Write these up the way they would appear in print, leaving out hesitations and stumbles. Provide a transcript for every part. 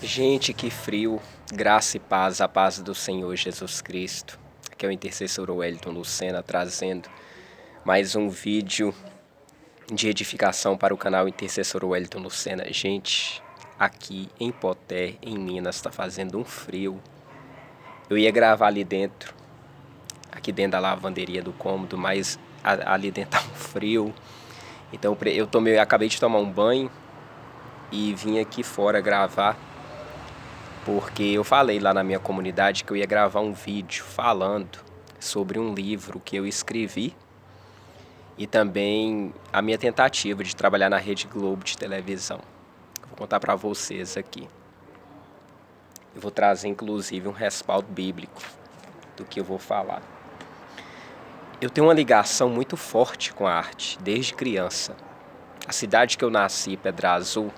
Gente, que frio, graça e paz, a paz do Senhor Jesus Cristo. Aqui é o intercessor Wellington Lucena trazendo mais um vídeo de edificação para o canal Intercessor Wellington Lucena. Gente, aqui em Poté, em Minas, está fazendo um frio. Eu ia gravar ali dentro, aqui dentro da lavanderia do cômodo, mas ali dentro tá um frio. Então acabei de tomar um banho e vim aqui fora gravar. Porque eu falei lá na minha comunidade que eu ia gravar um vídeo falando sobre um livro que eu escrevi e também a minha tentativa de trabalhar na Rede Globo de televisão. Vou contar para vocês aqui. Eu vou trazer inclusive um respaldo bíblico do que eu vou falar. Eu tenho uma ligação muito forte com a arte, desde criança. A cidade que eu nasci, Pedra Azul,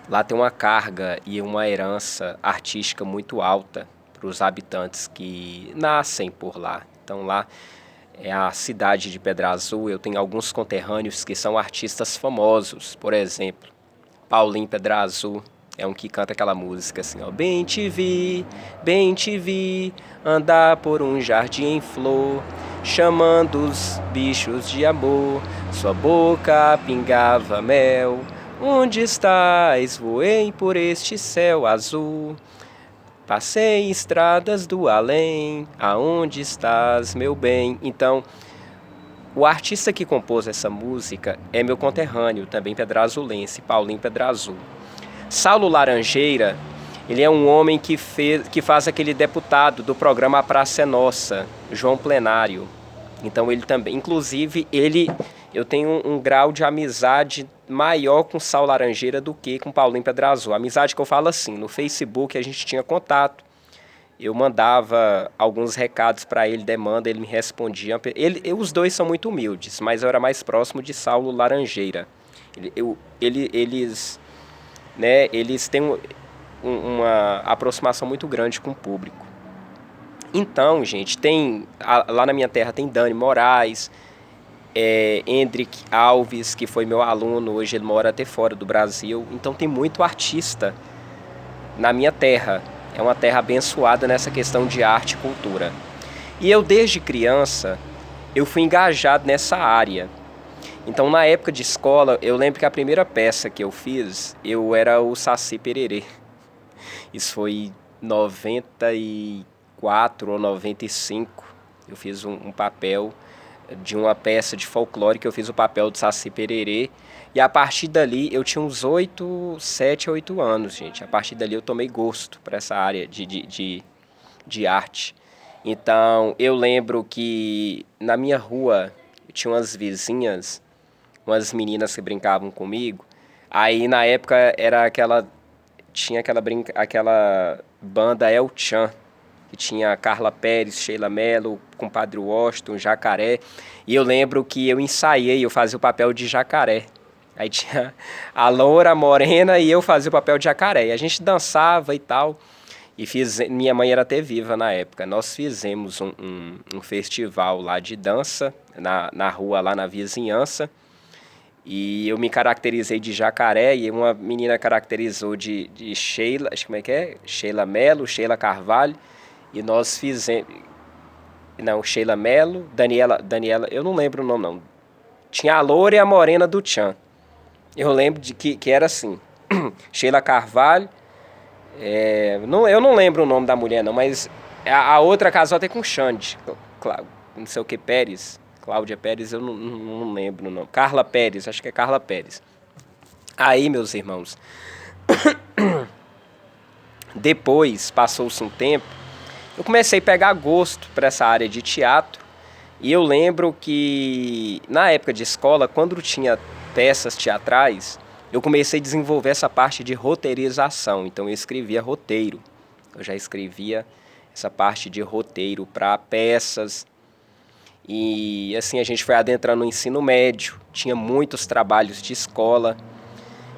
lá tem uma carga e uma herança artística muito alta para os habitantes que nascem por lá. Então lá é a cidade de Pedra Azul. Eu tenho alguns conterrâneos que são artistas famosos. Por exemplo, Paulinho Pedra Azul é um que canta aquela música assim, ó. Bem te vi, andar por um jardim em flor, chamando os bichos de amor, sua boca pingava mel. Onde estás? Voei por este céu azul. Passei em estradas do além. Aonde estás, meu bem? Então, o artista que compôs essa música é meu conterrâneo, também pedrazulense, Paulinho Pedra Azul. Saulo Laranjeira, ele é um homem que faz aquele deputado do programa A Praça é Nossa, João Plenário. Então ele também, inclusive, eu tenho um grau de amizade maior com Saulo Laranjeira do que com Paulinho Pedra Azul. Amizade que eu falo assim, no Facebook a gente tinha contato, eu mandava alguns recados para ele, demanda, ele me respondia. Os dois são muito humildes, mas eu era mais próximo de Saulo Laranjeira. Eles têm uma aproximação muito grande com o público. Então, gente, lá na minha terra tem Dani Moraes, Hendrik Alves, que foi meu aluno, hoje ele mora até fora do Brasil. Então tem muito artista na minha terra. É uma terra abençoada nessa questão de arte e cultura. E eu, desde criança, eu fui engajado nessa área. Então, na época de escola, eu lembro que a primeira peça que eu fiz, eu era o Saci Pererê. Isso foi em 94 ou 95. Eu fiz um papel de uma peça de folclore que eu fiz o papel do Saci Pererê. E a partir dali, eu tinha uns 7, 8 anos, gente. A partir dali eu tomei gosto para essa área de arte. Então, eu lembro que na minha rua tinha umas vizinhas, umas meninas que brincavam comigo. Aí, na época, tinha aquela banda El Chan, que tinha Carla Pérez, Sheila Mello, Compadre Washington, Jacaré. E eu lembro que eu fazia o papel de Jacaré. Aí tinha a loura, a morena e eu fazia o papel de Jacaré. E a gente dançava e tal. Minha mãe era até viva na época. Nós fizemos um festival lá de dança, na rua, lá na vizinhança. E eu me caracterizei de Jacaré e uma menina caracterizou de Sheila, acho como é que é? Sheila Mello, Sheila Carvalho. E nós fizemos... Não, Sheila Mello, Daniela, eu não lembro o nome não. Tinha a loura e a morena do Tchan. Eu lembro de que era assim, Sheila Carvalho, eu não lembro o nome da mulher não, mas a outra casou até com Xande, não sei o que, Pérez, Cláudia Pérez, eu não lembro o nome. Carla Pérez, acho que é Carla Pérez. Aí, meus irmãos, depois, passou-se um tempo, eu comecei a pegar gosto para essa área de teatro. E eu lembro que, na época de escola, quando tinha peças teatrais, eu comecei a desenvolver essa parte de roteirização. Então, eu escrevia roteiro. Eu já escrevia essa parte de roteiro para peças. E, assim, a gente foi adentrando no ensino médio. Tinha muitos trabalhos de escola.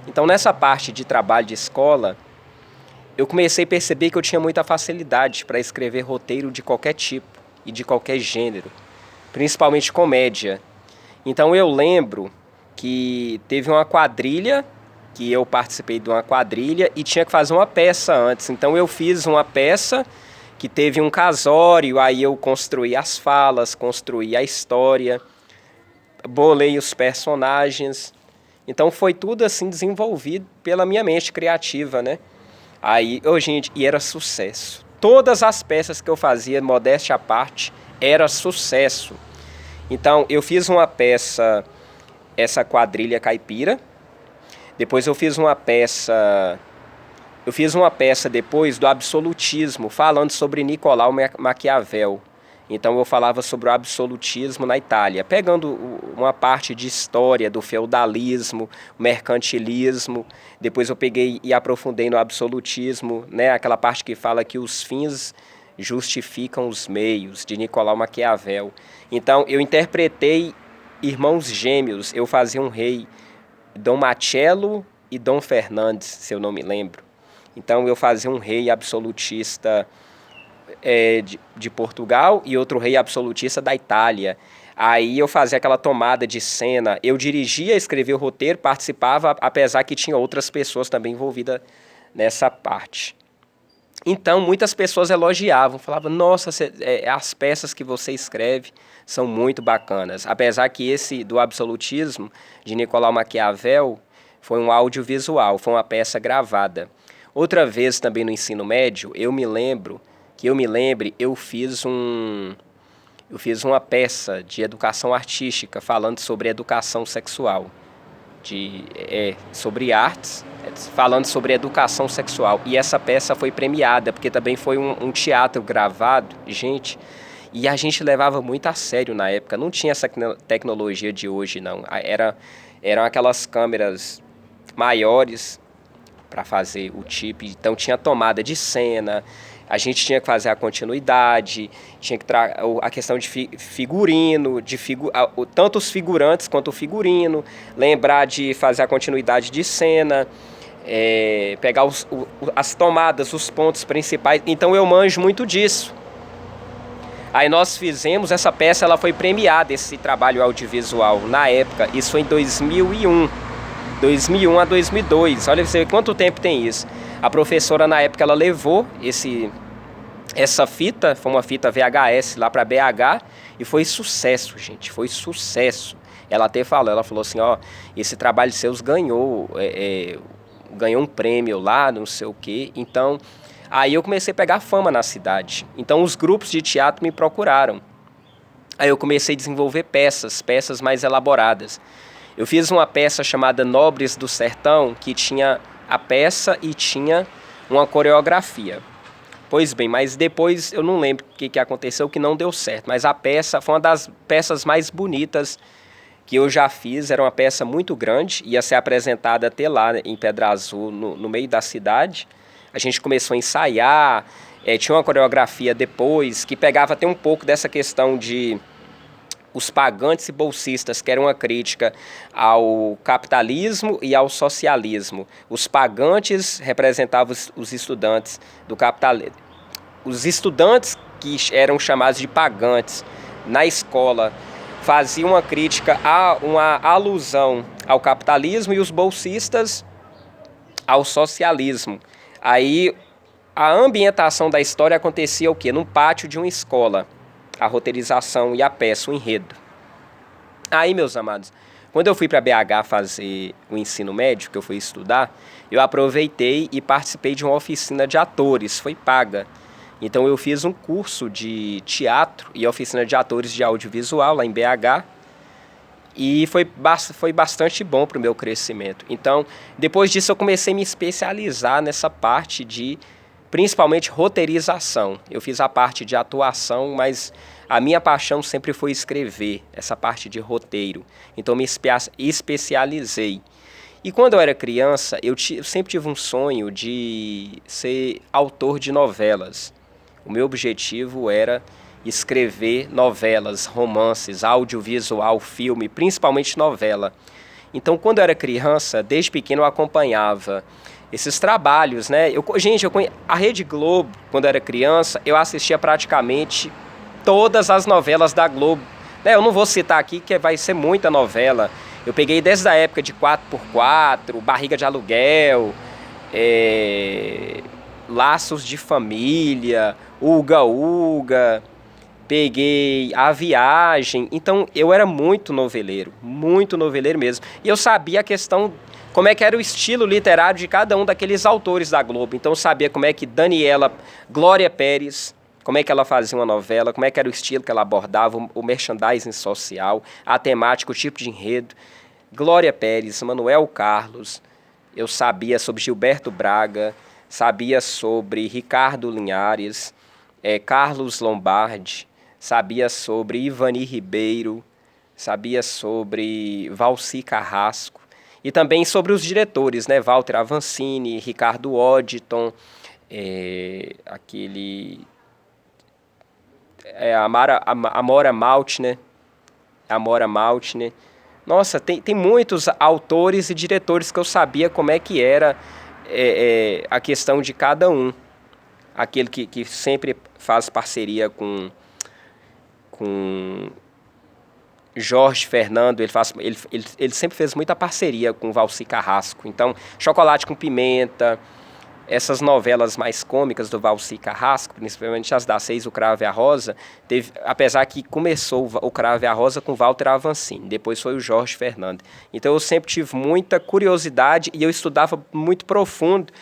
Então, nessa parte de trabalho de escola, eu comecei a perceber que eu tinha muita facilidade para escrever roteiro de qualquer tipo e de qualquer gênero, principalmente comédia. Então eu lembro que teve uma quadrilha que eu participei de uma quadrilha e tinha que fazer uma peça antes. Então eu fiz uma peça que teve um casório, aí eu construí as falas, construí a história, bolei os personagens. Então foi tudo assim desenvolvido pela minha mente criativa, né? Aí, gente, e era sucesso. Todas as peças que eu fazia, modéstia à parte, era sucesso. Então eu fiz uma peça, essa quadrilha caipira. Depois eu fiz uma peça depois do absolutismo, falando sobre Nicolau Maquiavel. Então eu falava sobre o absolutismo na Itália, pegando uma parte de história do feudalismo, mercantilismo. Depois eu peguei e aprofundei no absolutismo, né, aquela parte que fala que os fins justificam os meios, de Nicolau Maquiavel. Então eu interpretei irmãos gêmeos, eu fazia um rei, Dom Marcello e Dom Fernandes, se eu não me lembro. Então eu fazia um rei absolutista de Portugal e outro rei absolutista da Itália. Aí eu fazia aquela tomada de cena, eu dirigia, escrevia o roteiro, participava, apesar que tinha outras pessoas também envolvidas nessa parte. Então muitas pessoas elogiavam, falavam, nossa, as peças que você escreve são muito bacanas. Apesar que esse do absolutismo, de Nicolau Maquiavel, foi um audiovisual, foi uma peça gravada. Outra vez também no ensino médio, eu fiz uma peça de educação artística falando sobre educação sexual, sobre artes, falando sobre educação sexual. E essa peça foi premiada, porque também foi um teatro gravado, gente, e a gente levava muito a sério na época. Não tinha essa tecnologia de hoje, não. Eram aquelas câmeras maiores para fazer o tipo, então tinha tomada de cena, a gente tinha que fazer a continuidade, tinha que a questão de figurino, tanto os figurantes quanto o figurino, lembrar de fazer a continuidade de cena, pegar as tomadas, os pontos principais. Então eu manjo muito disso. Aí nós fizemos, essa peça ela foi premiada, esse trabalho audiovisual, na época, isso foi em 2001 a 2002, olha você quanto tempo tem isso. A professora na época ela levou essa fita, foi uma fita VHS lá para BH e foi sucesso, gente, foi sucesso. Ela até falou, assim, ó, esse trabalho seus ganhou um prêmio lá, não sei o quê. Então, aí eu comecei a pegar fama na cidade. Então os grupos de teatro me procuraram. Aí eu comecei a desenvolver peças mais elaboradas. Eu fiz uma peça chamada Nobres do Sertão, que tinha a peça e tinha uma coreografia. Pois bem, mas depois eu não lembro o que aconteceu, que não deu certo. Mas a peça foi uma das peças mais bonitas que eu já fiz. Era uma peça muito grande, ia ser apresentada até lá em Pedra Azul, no meio da cidade. A gente começou a ensaiar, tinha uma coreografia depois, que pegava até um pouco dessa questão de os pagantes e bolsistas, que era uma crítica ao capitalismo e ao socialismo. Os pagantes representavam os estudantes do capitalismo. Os estudantes que eram chamados de pagantes na escola faziam uma crítica, uma alusão ao capitalismo, e os bolsistas ao socialismo. Aí a ambientação da história acontecia o quê? Num pátio de uma escola. A roteirização e a peça, o enredo. Aí, meus amados, quando eu fui para BH fazer o ensino médio, que eu fui estudar, eu aproveitei e participei de uma oficina de atores, foi paga. Então eu fiz um curso de teatro e oficina de atores de audiovisual lá em BH, e foi bastante bom para o meu crescimento. Então, depois disso eu comecei a me especializar nessa parte de principalmente roteirização. Eu fiz a parte de atuação, mas a minha paixão sempre foi escrever, essa parte de roteiro. Então me especializei. E quando eu era criança, eu sempre tive um sonho de ser autor de novelas. O meu objetivo era escrever novelas, romances, audiovisual, filme, principalmente novela. Então, quando eu era criança, desde pequeno eu acompanhava esses trabalhos, né? A Rede Globo, quando eu era criança, eu assistia praticamente todas as novelas da Globo. Eu não vou citar aqui, que vai ser muita novela. Eu peguei desde a época de 4x4, Barriga de Aluguel, Laços de Família, Uga Uga, peguei A Viagem. Então eu era muito noveleiro mesmo. E eu sabia a questão, como é que era o estilo literário de cada um daqueles autores da Globo. Então eu sabia como é que Glória Pérez, como é que ela fazia uma novela, como é que era o estilo que ela abordava, o merchandising social, a temática, o tipo de enredo. Glória Pérez, Manuel Carlos, eu sabia sobre Gilberto Braga, sabia sobre Ricardo Linhares, Carlos Lombardi, sabia sobre Ivani Ribeiro, sabia sobre Valci Carrasco, e também sobre os diretores, né? Walter Avancini, Ricardo Odditon, Amora Maltner, Nossa, tem muitos autores e diretores que eu sabia como é que era a questão de cada um. Aquele que sempre faz parceria com Jorge Fernando, ele sempre fez muita parceria com Valci Carrasco. Então, Chocolate com Pimenta, essas novelas mais cômicas do Valci Carrasco, principalmente as das 6, O Cravo e a Rosa, apesar que começou o Cravo e a Rosa com Walter Avancini, depois foi o Jorge Fernando. Então eu sempre tive muita curiosidade e eu estudava muito profundo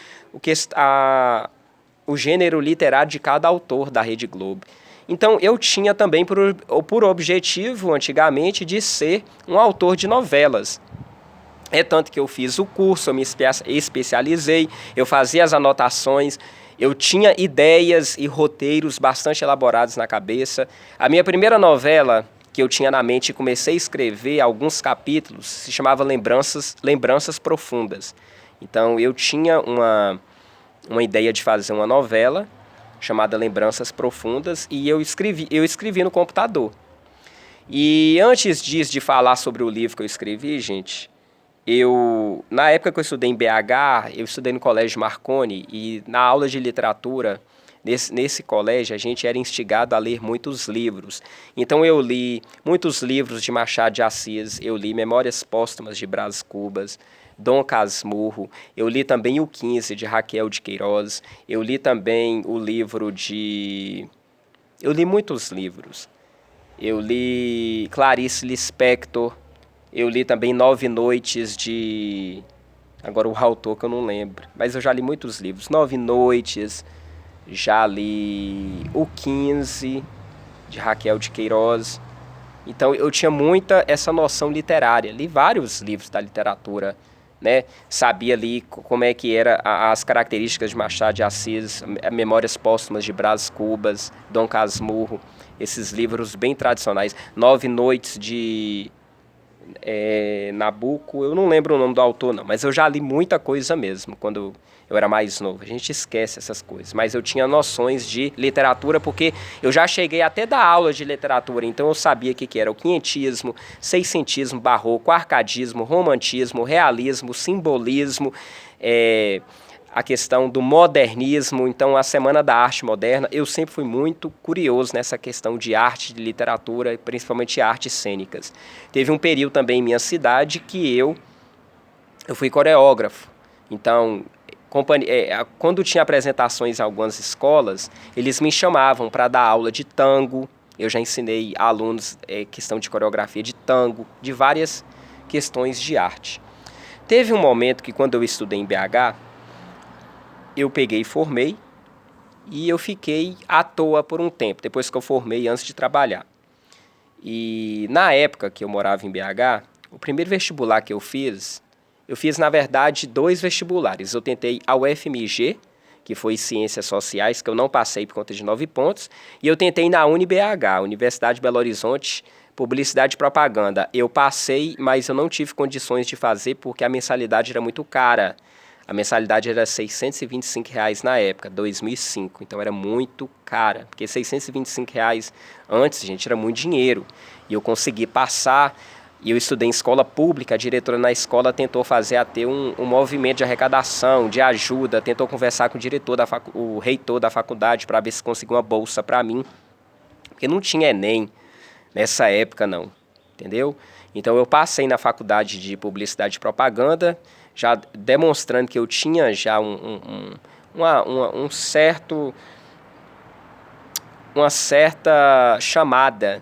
o gênero literário de cada autor da Rede Globo. Então eu tinha também por objetivo, antigamente, de ser um autor de novelas. É tanto que eu fiz o curso, eu me especializei, eu fazia as anotações, eu tinha ideias e roteiros bastante elaborados na cabeça. A minha primeira novela que eu tinha na mente e comecei a escrever alguns capítulos se chamava Lembranças Profundas. Então eu tinha uma ideia de fazer uma novela chamada Lembranças Profundas e eu escrevi no computador. E antes disso, de falar sobre o livro que eu escrevi, gente, na época que eu estudei em BH, eu estudei no Colégio Marconi e na aula de literatura, nesse colégio, a gente era instigado a ler muitos livros. Então eu li muitos livros de Machado de Assis, eu li Memórias Póstumas de Brás Cubas, Dom Casmurro, eu li também o 15 de Raquel de Queiroz, eu li também o livro Eu li muitos livros. Eu li Clarice Lispector, eu li também 9 Noites de... Agora o autor que eu não lembro, mas eu já li muitos livros. 9 Noites, já li o 15 de Raquel de Queiroz. Então eu tinha muita essa noção literária. Li vários livros da literatura, né? Sabia ali como é que era as características de Machado de Assis, Memórias Póstumas de Brás Cubas, Dom Casmurro, esses livros bem tradicionais. 9 Noites de Nabucco, eu não lembro o nome do autor não, mas eu já li muita coisa mesmo quando eu era mais novo. A gente esquece essas coisas, mas eu tinha noções de literatura porque eu já cheguei até dar aula de literatura, então eu sabia o que era o quinhentismo, seiscentismo, barroco, arcadismo, romantismo, realismo, simbolismo, a questão do modernismo. Então a Semana da Arte Moderna, eu sempre fui muito curioso nessa questão de arte, de literatura, principalmente artes cênicas. Teve um período também em minha cidade que eu fui coreógrafo. Então, quando tinha apresentações em algumas escolas, eles me chamavam para dar aula de tango. Eu já ensinei a alunos questão de coreografia de tango, de várias questões de arte. Teve um momento que quando eu estudei em BH, eu peguei e formei, e eu fiquei à toa por um tempo, depois que eu formei, antes de trabalhar. E na época que eu morava em BH, o primeiro vestibular que eu fiz, na verdade, 2 vestibulares. Eu tentei a UFMG, que foi Ciências Sociais, que eu não passei por conta de 9 pontos, e eu tentei na UniBH, Universidade de Belo Horizonte, Publicidade e Propaganda. Eu passei, mas eu não tive condições de fazer porque a mensalidade era muito cara. A mensalidade era R$ 625 na época, 2005, então era muito cara, porque R$ 625 antes, gente, era muito dinheiro. E eu consegui passar, e eu estudei em escola pública, a diretora na escola tentou fazer até um movimento de arrecadação, de ajuda, tentou conversar com o reitor da faculdade para ver se conseguiu uma bolsa para mim, porque não tinha Enem nessa época não, entendeu? Então eu passei na faculdade de Publicidade e Propaganda, já demonstrando que eu tinha já uma certa chamada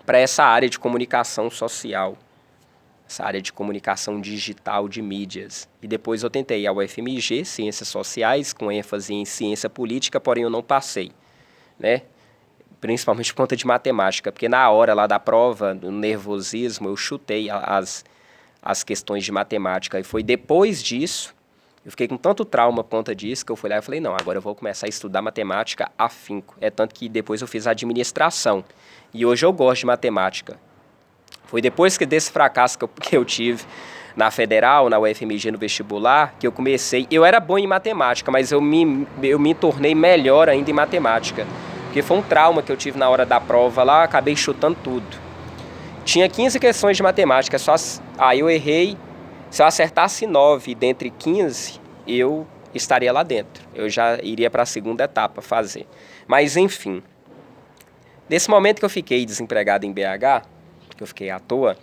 para essa área de comunicação social, essa área de comunicação digital de mídias. E depois eu tentei a UFMG, Ciências Sociais, com ênfase em Ciência Política, porém eu não passei, né? Principalmente por conta de matemática, porque na hora lá da prova, no nervosismo, eu chutei as questões de matemática. E foi depois disso, eu fiquei com tanto trauma por conta disso, que eu fui lá e falei, não, agora eu vou começar a estudar matemática afinco. É tanto que depois eu fiz administração. E hoje eu gosto de matemática. Foi depois desse fracasso que eu tive na Federal, na UFMG, no vestibular, que eu comecei... Eu era bom em matemática, mas eu me tornei melhor ainda em matemática. Porque foi um trauma que eu tive na hora da prova lá, acabei chutando tudo. Tinha 15 questões de matemática, aí eu errei. Se eu acertasse 9 dentre 15, eu estaria lá dentro. Eu já iria para a segunda etapa fazer. Mas, enfim, nesse momento que eu fiquei desempregado em BH, que eu fiquei à toa,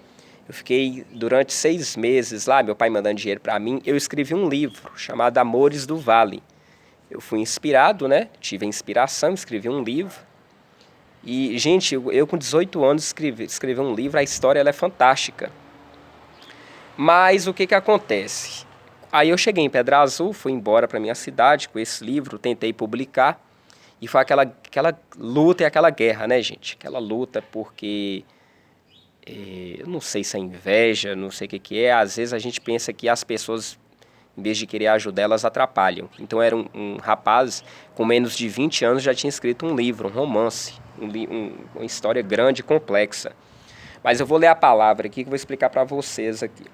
eu fiquei durante 6 meses lá, meu pai mandando dinheiro para mim, eu escrevi um livro chamado Amores do Vale. Eu fui inspirado, né? Tive a inspiração, escrevi um livro. E, gente, eu com 18 anos escrevi um livro, a história ela é fantástica. Mas o que acontece? Aí eu cheguei em Pedra Azul, fui embora para minha cidade com esse livro, tentei publicar. E foi aquela luta e aquela guerra, né, gente? Aquela luta porque... eu não sei se é inveja, não sei o que é. Às vezes a gente pensa que as pessoas, em vez de querer ajudar, elas atrapalham. Então era um rapaz com menos de 20 anos, já tinha escrito um livro, um romance, uma história grande e complexa. Mas eu vou ler a palavra aqui que eu vou explicar para vocês aqui.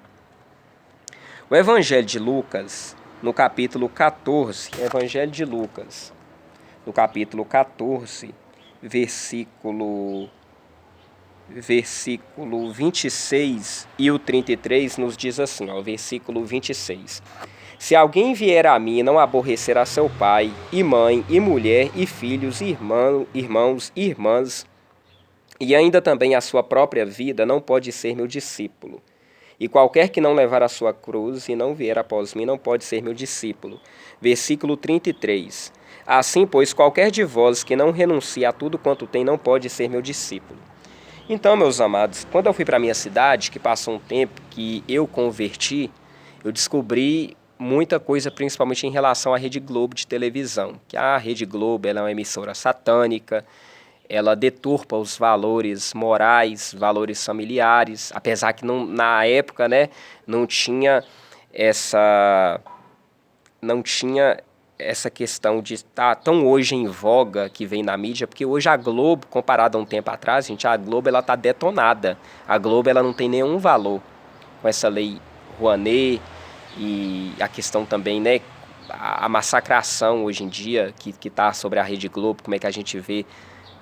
O Evangelho de Lucas, no capítulo 14, Evangelho de Lucas, no capítulo 14, versículo 26 e o 33 nos diz assim, ó, versículo 26. Se alguém vier a mim e não aborrecer a seu pai, e mãe, e mulher, e filhos, e irmãos, e irmãs, e ainda também a sua própria vida, não pode ser meu discípulo. E qualquer que não levar a sua cruz e não vier após mim, não pode ser meu discípulo. Versículo 33. Assim, pois, qualquer de vós que não renuncie a tudo quanto tem, não pode ser meu discípulo. Então, meus amados, quando eu fui para a minha cidade, que passou um tempo que eu converti, eu descobri muita coisa, principalmente em relação à Rede Globo de televisão. Que a Rede Globo ela é uma emissora satânica, ela deturpa os valores morais, valores familiares, apesar que não, na época, né, não tinha essa questão de estar tão hoje em voga que vem na mídia, porque hoje a Globo, comparado a um tempo atrás, gente, a Globo ela está detonada. A Globo ela não tem nenhum valor com essa lei Rouanet e a questão também, né, a massacração hoje em dia que está sobre a Rede Globo, como é que a gente vê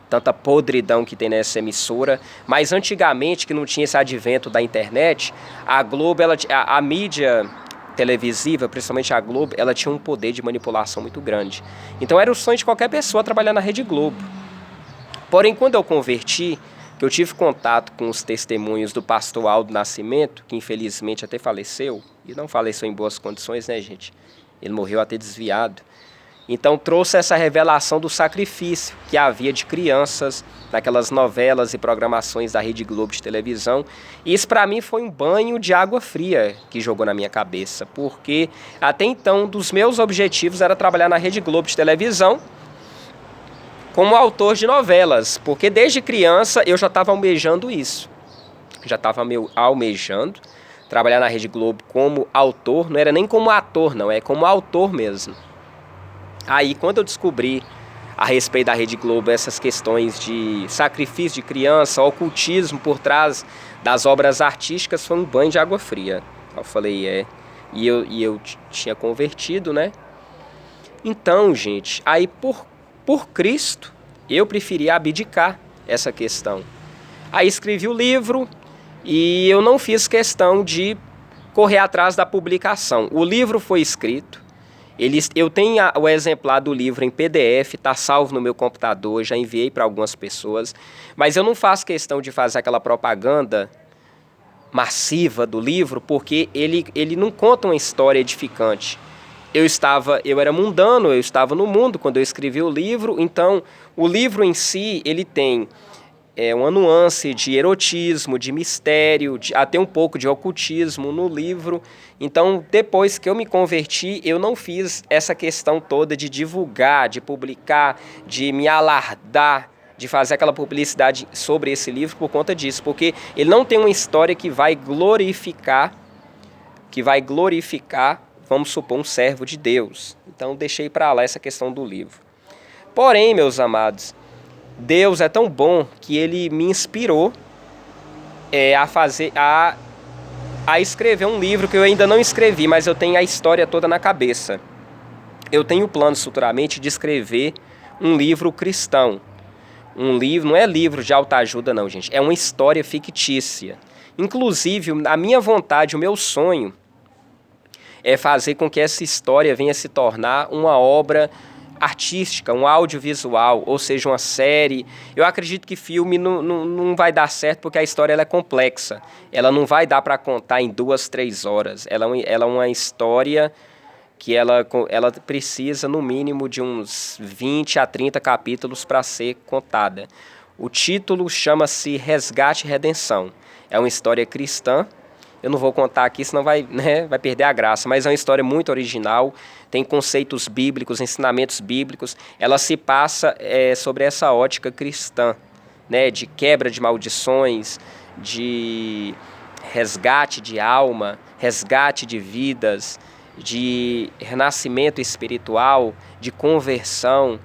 tanta podridão que tem nessa emissora. Mas antigamente, que não tinha esse advento da internet, a Globo, a mídia televisiva, principalmente a Globo, ela tinha um poder de manipulação muito grande. Então era o sonho de qualquer pessoa trabalhar na Rede Globo. Porém, quando eu converti, que eu tive contato com os testemunhos do pastor Aldo Nascimento, que infelizmente até faleceu, e não faleceu em boas condições, né, gente? Ele morreu até desviado. Então trouxe essa revelação do sacrifício que havia de crianças naquelas novelas e programações da Rede Globo de televisão. E isso para mim foi um banho de água fria que jogou na minha cabeça, porque até então um dos meus objetivos era trabalhar na Rede Globo de televisão como autor de novelas, porque desde criança eu já estava almejando isso. Já estava almejando trabalhar na Rede Globo como autor, não era nem como ator, não, é como autor mesmo. Aí, quando eu descobri a respeito da Rede Globo essas questões de sacrifício de criança, ocultismo por trás das obras artísticas, foi um banho de água fria. Eu falei, E eu tinha convertido, né? Então, gente, aí por Cristo, eu preferi abdicar essa questão. Aí escrevi o livro e eu não fiz questão de correr atrás da publicação. O livro foi escrito. Eu tenho o exemplar do livro em PDF, está salvo no meu computador, já enviei para algumas pessoas, mas eu não faço questão de fazer aquela propaganda massiva do livro, porque ele não conta uma história edificante. Eu era mundano, eu estava no mundo quando eu escrevi o livro, então o livro em si, ele tem uma nuance de erotismo, de mistério, até um pouco de ocultismo no livro. Então, depois que eu me converti, eu não fiz essa questão toda de divulgar, de publicar, de me alardar, de fazer aquela publicidade sobre esse livro por conta disso, porque ele não tem uma história que vai glorificar, vamos supor, um servo de Deus. Então, deixei para lá essa questão do livro. Porém, meus amados, Deus é tão bom que ele me inspirou a escrever um livro que eu ainda não escrevi, mas eu tenho a história toda na cabeça. Eu tenho planos futuramente de escrever um livro cristão. Um livro, não é livro de autoajuda não, gente, é uma história fictícia. Inclusive, a minha vontade, o meu sonho é fazer com que essa história venha se tornar uma obra artística, um audiovisual, ou seja, uma série. Eu acredito que filme não vai dar certo porque a história ela é complexa. Ela não vai dar para contar em 2, 3 horas. Ela é uma história que ela precisa, no mínimo, de uns 20 a 30 capítulos para ser contada. O título chama-se Resgate e Redenção. É uma história cristã. Eu não vou contar aqui, senão vai perder a graça, mas é uma história muito original, tem conceitos bíblicos, ensinamentos bíblicos. Ela se passa sobre essa ótica cristã, né, de quebra de maldições, de resgate de alma, resgate de vidas, de renascimento espiritual, de conversão.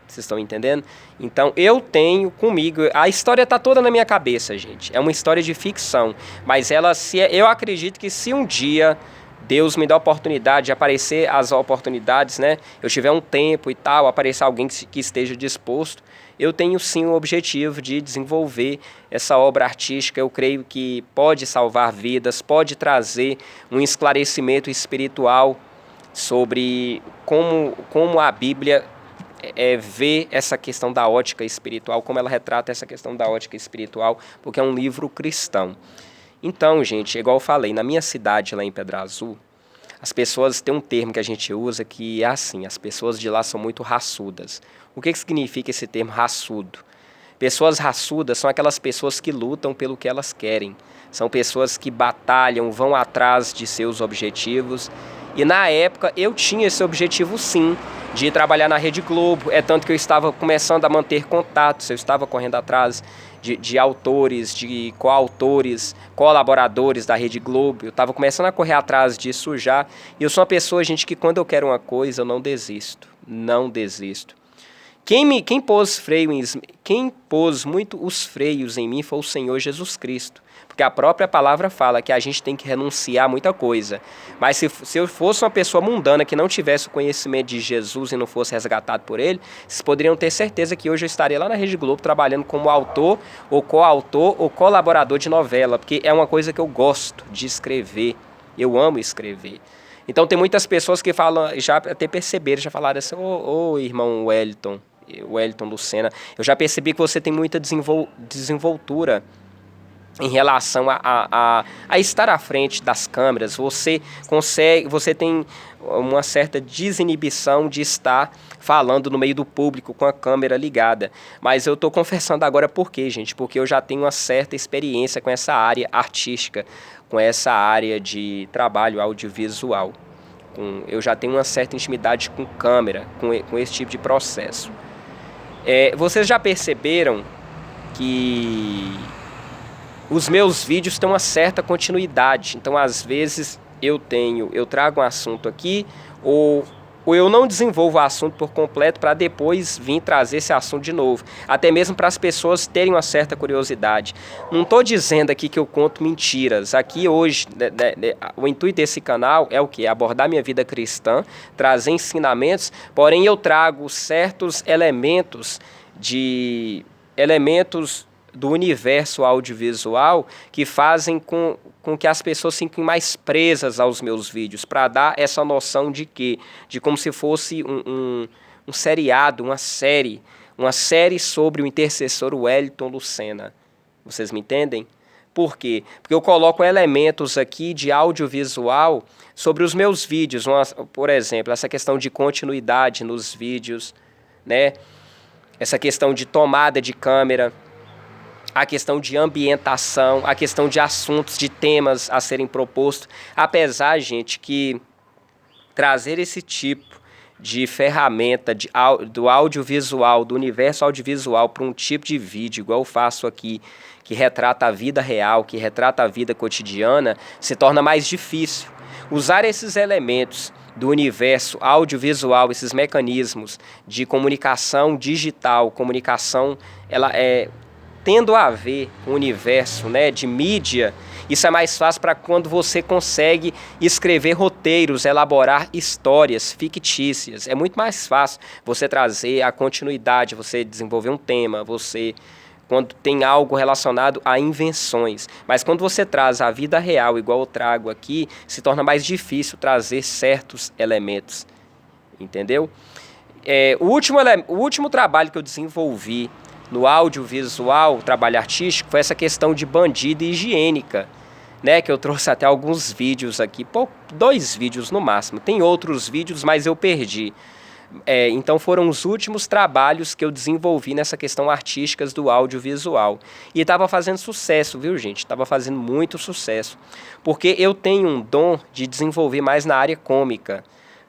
Vocês estão entendendo? Então, eu tenho comigo... A história está toda na minha cabeça, gente. É uma história de ficção. Mas eu acredito que se um dia Deus me dá a oportunidade de aparecer as oportunidades, né? Eu tiver um tempo e tal, aparecer alguém que esteja disposto, eu tenho sim o objetivo de desenvolver essa obra artística. Eu creio que pode salvar vidas, pode trazer um esclarecimento espiritual sobre como a Bíblia... ver essa questão da ótica espiritual, como ela retrata essa questão da ótica espiritual, porque é um livro cristão. Então, gente, igual eu falei, na minha cidade, lá em Pedra Azul, as pessoas têm um termo que a gente usa que é assim, as pessoas de lá são muito raçudas. O que significa esse termo raçudo? Pessoas raçudas são aquelas pessoas que lutam pelo que elas querem. São pessoas que batalham, vão atrás de seus objetivos. E na época eu tinha esse objetivo sim, de trabalhar na Rede Globo. É tanto que eu estava começando a manter contatos, eu estava correndo atrás de autores, de coautores, colaboradores da Rede Globo. Eu estava começando a correr atrás disso já. E eu sou uma pessoa, gente, que quando eu quero uma coisa, eu não desisto. Não desisto. Quem pôs muito os freios em mim foi o Senhor Jesus Cristo. Porque a própria palavra fala que a gente tem que renunciar a muita coisa. Mas se eu fosse uma pessoa mundana que não tivesse o conhecimento de Jesus e não fosse resgatado por ele, vocês poderiam ter certeza que hoje eu estaria lá na Rede Globo trabalhando como autor, ou coautor, ou colaborador de novela. Porque é uma coisa que eu gosto de escrever. Eu amo escrever. Então tem muitas pessoas que falam, já até perceberam, já falaram assim, ô irmão Wellington Lucena, eu já percebi que você tem muita desenvoltura em relação a estar à frente das câmeras. Você tem uma certa desinibição de estar falando no meio do público com a câmera ligada. Mas eu estou confessando agora por quê, gente? Porque eu já tenho uma certa experiência com essa área artística, com essa área de trabalho audiovisual. Eu já tenho uma certa intimidade com câmera, com esse tipo de processo. Vocês já perceberam que os meus vídeos têm uma certa continuidade. Então, às vezes, eu trago um assunto aqui, ou eu não desenvolvo o assunto por completo para depois vir trazer esse assunto de novo. Até mesmo para as pessoas terem uma certa curiosidade. Não estou dizendo aqui que eu conto mentiras. Aqui hoje, o intuito desse canal é o quê? Abordar minha vida cristã, trazer ensinamentos, porém eu trago certos elementos do universo audiovisual que fazem com que as pessoas fiquem mais presas aos meus vídeos, para dar essa noção de como se fosse um seriado, uma série sobre o intercessor Wellington Lucena. Vocês me entendem? Por quê? Porque eu coloco elementos aqui de audiovisual sobre os meus vídeos, por exemplo, essa questão de continuidade nos vídeos, né? Essa questão de tomada de câmera, a questão de ambientação, a questão de assuntos, de temas a serem propostos. Apesar, gente, que trazer esse tipo de ferramenta do audiovisual, do universo audiovisual para um tipo de vídeo, igual eu faço aqui, que retrata a vida real, que retrata a vida cotidiana, se torna mais difícil. Usar esses elementos do universo audiovisual, esses mecanismos de comunicação digital, comunicação, tendo a ver com o universo, né, de mídia, isso é mais fácil para quando você consegue escrever roteiros, elaborar histórias fictícias. É muito mais fácil você trazer a continuidade, você desenvolver um tema, quando tem algo relacionado a invenções. Mas quando você traz a vida real, igual eu trago aqui, se torna mais difícil trazer certos elementos. Entendeu? O último trabalho que eu desenvolvi no audiovisual, trabalho artístico, foi essa questão de bandida higiênica, né? Que eu trouxe até alguns vídeos aqui, 2 vídeos no máximo. Tem outros vídeos, mas eu perdi. Então foram os últimos trabalhos que eu desenvolvi nessa questão artística do audiovisual. E estava fazendo sucesso, viu, gente? Estava fazendo muito sucesso. Porque eu tenho um dom de desenvolver mais na área cômica.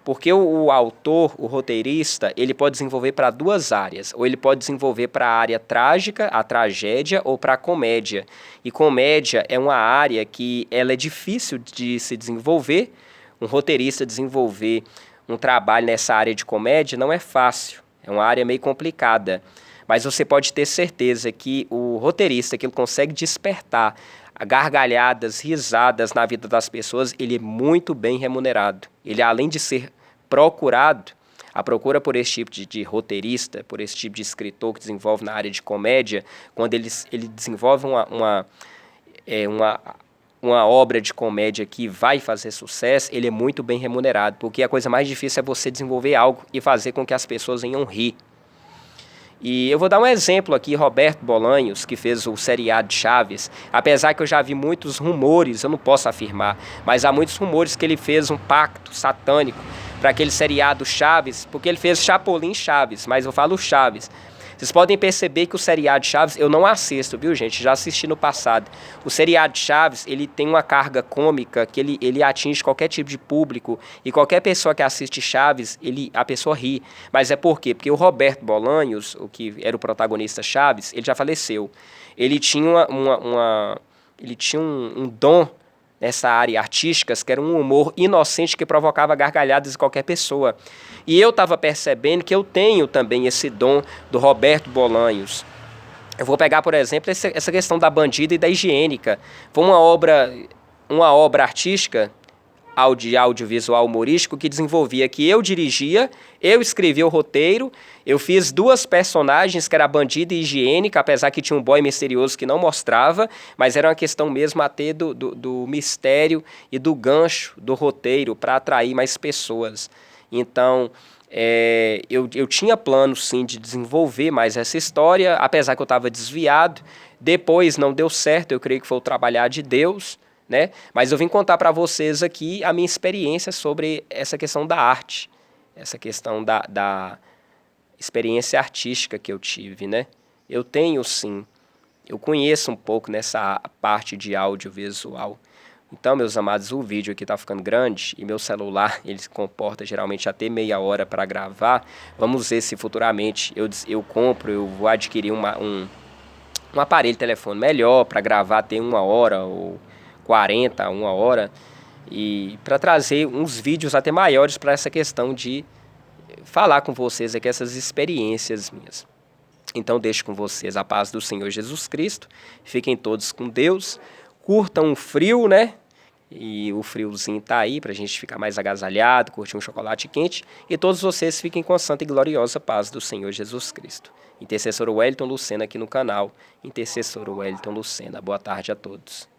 Porque o autor, o roteirista, ele pode desenvolver para 2 áreas. Ou ele pode desenvolver para a área trágica, a tragédia, ou para a comédia. E comédia é uma área que ela é difícil de se desenvolver. Um roteirista desenvolver um trabalho nessa área de comédia não é fácil, é uma área meio complicada, mas você pode ter certeza que o roteirista, que ele consegue despertar gargalhadas, risadas na vida das pessoas, ele é muito bem remunerado. Ele, além de ser procurado, a procura por esse tipo de roteirista, por esse tipo de escritor que desenvolve na área de comédia, quando ele desenvolve uma obra de comédia que vai fazer sucesso, ele é muito bem remunerado, porque a coisa mais difícil é você desenvolver algo e fazer com que as pessoas venham rir. E eu vou dar um exemplo aqui, Roberto Bolanhos, que fez o seriado de Chaves, apesar que eu já vi muitos rumores, eu não posso afirmar, mas há muitos rumores que ele fez um pacto satânico para aquele seriado Chaves, porque ele fez Chapolin Chaves, mas eu falo Chaves. Vocês podem perceber que o seriado Chaves eu não assisto, viu, gente? Já assisti no passado. O seriado Chaves, ele tem uma carga cômica que ele atinge qualquer tipo de público e qualquer pessoa que assiste Chaves, a pessoa ri. Mas é por quê? Porque o Roberto Bolanhos, o que era o protagonista Chaves, ele já faleceu. Ele tinha um dom nessa área artística, que era um humor inocente que provocava gargalhadas em qualquer pessoa. E eu estava percebendo que eu tenho também esse dom do Roberto Bolanhos. Eu vou pegar, por exemplo, essa questão da bandida e da higiênica. Foi uma obra artística, audiovisual humorístico, que desenvolvia, que eu dirigia, eu escrevi o roteiro, eu fiz 2 personagens, que era a bandida e higiênica, apesar que tinha um boy misterioso que não mostrava, mas era uma questão mesmo até do mistério e do gancho do roteiro para atrair mais pessoas. Então, eu tinha plano, sim, de desenvolver mais essa história, apesar que eu estava desviado. Depois não deu certo, eu creio que foi o trabalhar de Deus, né? Mas eu vim contar para vocês aqui a minha experiência sobre essa questão da arte, essa questão da experiência artística que eu tive, né? Eu tenho, sim, eu conheço um pouco nessa parte de audiovisual. Então, meus amados, o vídeo aqui está ficando grande e meu celular, ele se comporta geralmente até meia hora para gravar. Vamos ver se futuramente eu vou adquirir um aparelho de telefone melhor para gravar até 1 hora ou 40, 1 hora, e para trazer uns vídeos até maiores para essa questão de falar com vocês aqui essas experiências minhas. Então deixo com vocês a paz do Senhor Jesus Cristo, fiquem todos com Deus, curtam o frio, né? E o friozinho tá aí para a gente ficar mais agasalhado, curtir um chocolate quente, e todos vocês fiquem com a santa e gloriosa paz do Senhor Jesus Cristo. Intercessor Wellington Lucena aqui no canal, Intercessor Wellington Lucena. Boa tarde a todos.